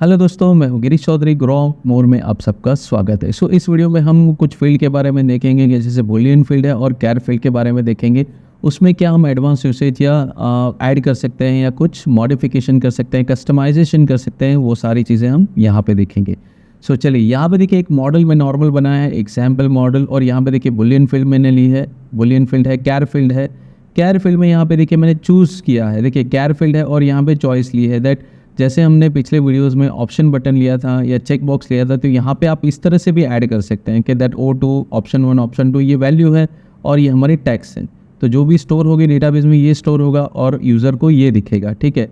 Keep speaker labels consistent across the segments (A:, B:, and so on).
A: Hello दोस्तों, मैं हूँ गिरीश चौधरी। ग्रो मोर में आप सबका स्वागत है। इस वीडियो में हम कुछ फील्ड के बारे में देखेंगे, जैसे बूलियन फील्ड है और कैर फील्ड के बारे में देखेंगे। उसमें क्या हम एडवांस यूसेज या ऐड कर सकते हैं या कुछ मॉडिफिकेशन कर सकते हैं, कस्टमाइजेशन कर सकते हैं, वो सारी चीज़ें हम यहाँ पे देखेंगे। चलिए यहाँ पे देखिए, एक मॉडल में नॉर्मल बनाया है, एक सैम्पल मॉडल, और यहाँ पे देखिए बूलियन फील्ड मैंने ली है, बूलियन फील्ड है, कैर फील्ड है। कैर फील्ड में यहाँ पे देखिए मैंने चूज़ किया है, देखिए कैर फील्ड है और यहाँ पे चॉइस ली है दैट जैसे हमने पिछले वीडियोस में ऑप्शन बटन लिया था या चेक बॉक्स लिया था, तो यहाँ पे आप इस तरह से भी ऐड कर सकते हैं कि दैट O2 ऑप्शन 1 ऑप्शन 2 ये वैल्यू है और ये हमारी टैक्स है। तो जो भी स्टोर होगी डेटाबेस में ये स्टोर होगा और यूज़र को ये दिखेगा, ठीक है।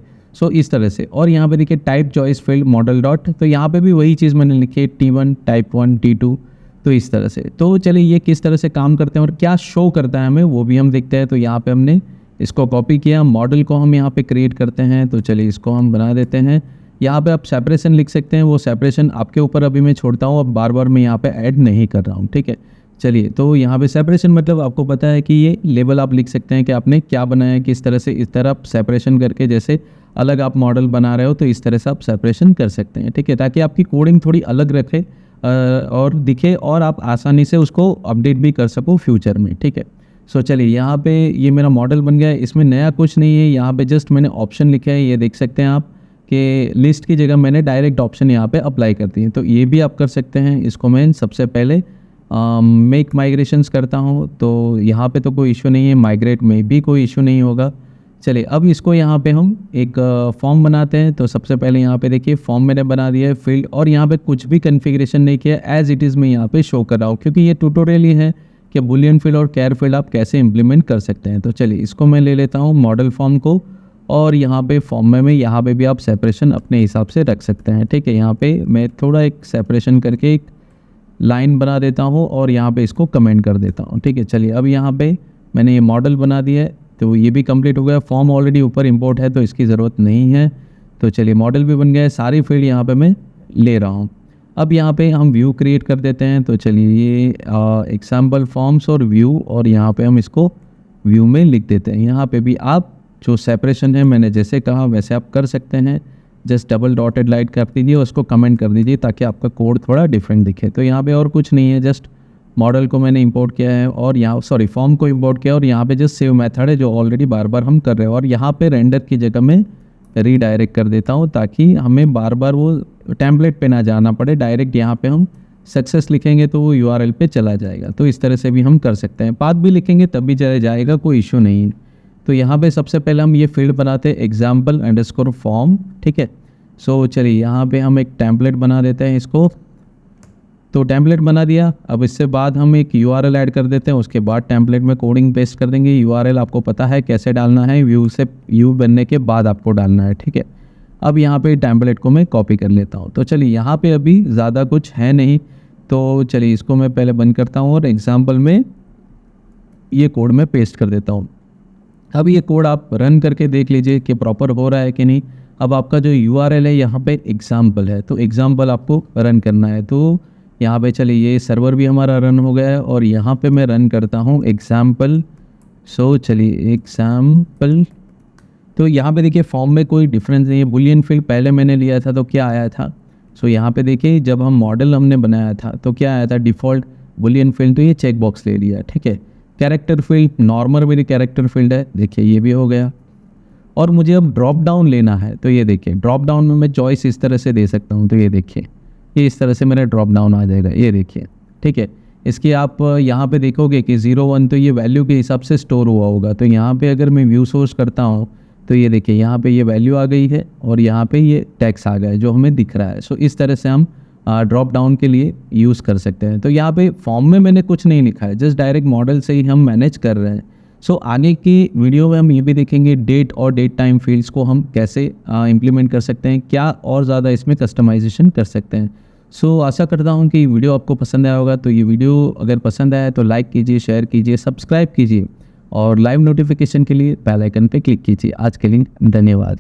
A: इस तरह से। और यहाँ पे देखिए type choice field model dot, तो यहाँ पे भी वही चीज़ मैंने लिखी है T1 टाइप 1 T2, तो इस तरह से। तो चलिए ये किस तरह से काम करते हैं और क्या शो करता है हमें वो भी हम देखते हैं। तो यहाँ पे हमने इसको कॉपी किया, मॉडल को हम यहाँ पे क्रिएट करते हैं। तो चलिए इसको हम बना देते हैं। यहाँ पे आप सेपरेशन लिख सकते हैं, वो सेपरेशन आपके ऊपर अभी मैं छोड़ता हूँ, अब बार बार मैं यहाँ पे ऐड नहीं कर रहा हूँ, ठीक है। चलिए, तो यहाँ पे सेपरेशन मतलब आपको पता है कि ये लेवल आप लिख सकते हैं कि आपने क्या बनाया है, किस तरह से। इस तरह आप सेपरेशन करके, जैसे अलग आप मॉडल बना रहे हो तो इस तरह से आप सेपरेशन कर सकते हैं, ठीक है, ताकि आपकी कोडिंग थोड़ी अलग रखे और दिखे और आप आसानी से उसको अपडेट भी कर सको फ्यूचर में, ठीक है। चलिए यहाँ पे ये मेरा मॉडल बन गया है। इसमें नया कुछ नहीं है, यहाँ पे जस्ट मैंने ऑप्शन लिखा है, ये देख सकते हैं आप कि लिस्ट की जगह मैंने डायरेक्ट ऑप्शन यहाँ पे अप्लाई कर दी है। तो ये भी आप कर सकते हैं। इसको मैं सबसे पहले मेक माइग्रेशंस करता हूँ, तो यहाँ पे तो कोई इशू नहीं है, माइग्रेट में भी कोई इशू नहीं होगा। चलिए अब इसको यहाँ पे हम एक फॉर्म बनाते हैं। तो सबसे पहले यहाँ पे देखिए फॉर्म मैंने बना दिया है, फील्ड, और यहाँ पे कुछ भी कन्फिग्रेशन नहीं किया, एज इट इज़ मैं यहाँ पे शो कर रहा हूँ, क्योंकि ये ट्यूटोरियल ही है कि बूलियन फील्ड और कैर फील्ड आप कैसे इंप्लीमेंट कर सकते हैं। तो चलिए इसको मैं ले लेता हूँ मॉडल फॉर्म को, और यहाँ पे फॉर्म में यहाँ पे भी आप सेपरेशन अपने हिसाब से रख सकते हैं, ठीक है। यहाँ पे मैं थोड़ा एक सेपरेशन करके एक लाइन बना देता हूँ और यहाँ पे इसको कमेंट कर देता हूँ, ठीक है। चलिए अब यहाँ पे मैंने ये मॉडल बना दिया है, तो ये भी कंप्लीट हो गया। फॉर्म ऑलरेडी ऊपर इंपोर्ट है तो इसकी ज़रूरत नहीं है। तो चलिए मॉडल भी बन गया है, सारी फील्ड यहाँ पे मैं ले रहा हूँ। अब यहाँ पे हम व्यू क्रिएट कर देते हैं। तो चलिए ये एग्जाम्पल फॉर्म्स और व्यू, और यहाँ पे हम इसको व्यू में लिख देते हैं। यहाँ पे भी आप जो सेपरेशन है मैंने जैसे कहा वैसे आप कर सकते हैं। जस्ट डबल डॉटेड लाइट कर दीजिए, उसको कमेंट कर दीजिए ताकि आपका कोड थोड़ा डिफरेंट दिखे। तो यहाँ पे और कुछ नहीं है, जस्ट मॉडल को मैंने इंपोर्ट किया है और यहाँ फॉर्म को इंपोर्ट किया, और यहाँ पे जस्ट सेव मेथड है जो ऑलरेडी बार बार हम कर रहे हैं, और यहाँ पे रेंडर की जगह में रीडायरेक्ट कर देता हूँ ताकि हमें बार बार वो टेम्पलेट पे ना जाना पड़े। डायरेक्ट यहाँ पे हम सक्सेस लिखेंगे तो वो URL पे चला जाएगा। तो इस तरह से भी हम कर सकते हैं, पाथ भी लिखेंगे तब भी चला जाएगा, कोई इशू नहीं है। तो यहाँ पे सबसे पहले हम ये फील्ड बनाते हैं example_form, ठीक है। चलिए यहाँ पे हम एक टेम्पलेट बना देते हैं इसको। तो टेम्पलेट बना दिया। अब इससे बाद हम एक URL ऐड कर देते हैं, उसके बाद टेम्पलेट में कोडिंग पेस्ट कर देंगे। URL आपको पता है कैसे डालना है, व्यू बनने के बाद आपको डालना है, ठीक है। अब यहाँ पे टेम्पलेट को मैं कॉपी कर लेता हूँ। तो चलिए यहाँ पे अभी ज़्यादा कुछ है नहीं, तो चलिए इसको मैं पहले बंद करता हूँ और एग्जाम्पल में ये कोड में पेस्ट कर देता हूँ। अब ये कोड आप रन करके देख लीजिए कि प्रॉपर हो रहा है कि नहीं। अब आपका जो URL है यहाँ पे एग्जाम्पल है, तो एग्जाम्पल आपको रन करना है। तो यहाँ पे चलिए ये सर्वर भी हमारा रन हो गया है, और यहाँ पे मैं रन करता हूँ एग्जाम्पल। चलिए एग्जाम्पल, तो यहाँ पे देखिए फॉर्म में कोई डिफरेंस नहीं है। बूलियन फील्ड पहले मैंने लिया था तो क्या आया था, यहाँ पे देखिए जब हम मॉडल हमने बनाया था तो क्या आया था, डिफ़ॉल्ट बूलियन फील्ड, तो ये चेक बॉक्स ले लिया, ठीक है। कैरेक्टर फील्ड नॉर्मल मेरी कैरेक्टर फील्ड है, देखिए ये भी हो गया। और मुझे अब ड्रॉप डाउन लेना है, तो ये देखिए ड्रॉप डाउन में मैं चॉइस इस तरह से दे सकता हूँ। तो ये देखिए ये इस तरह से मेरा ड्रॉप डाउन आ जाएगा, ये देखिए, ठीक है। इसकी आप यहाँ पे देखोगे कि 0 1 तो ये वैल्यू के हिसाब से स्टोर हुआ होगा। तो यहाँ पे अगर मैं व्यू सोर्स करता हूँ तो ये देखिए यहाँ पे ये वैल्यू आ गई है और यहाँ पे ये टैक्स आ गया है जो हमें दिख रहा है। इस तरह से हम ड्रॉप डाउन के लिए यूज़ कर सकते हैं। तो यहाँ पे फॉर्म में मैंने कुछ नहीं लिखा है, जस्ट डायरेक्ट मॉडल से ही हम मैनेज कर रहे हैं। आगे की वीडियो में हम ये भी देखेंगे डेट और डेट टाइम फील्ड्स को हम कैसे इम्प्लीमेंट कर सकते हैं, क्या और ज़्यादा इसमें कस्टमाइजेशन कर सकते हैं। आशा करता हूँ कि वीडियो आपको पसंद आया होगा। तो ये वीडियो अगर पसंद आया तो लाइक कीजिए, शेयर कीजिए, सब्सक्राइब कीजिए, और लाइव नोटिफिकेशन के लिए बेल आइकन पे क्लिक कीजिए। आज के लिए धन्यवाद।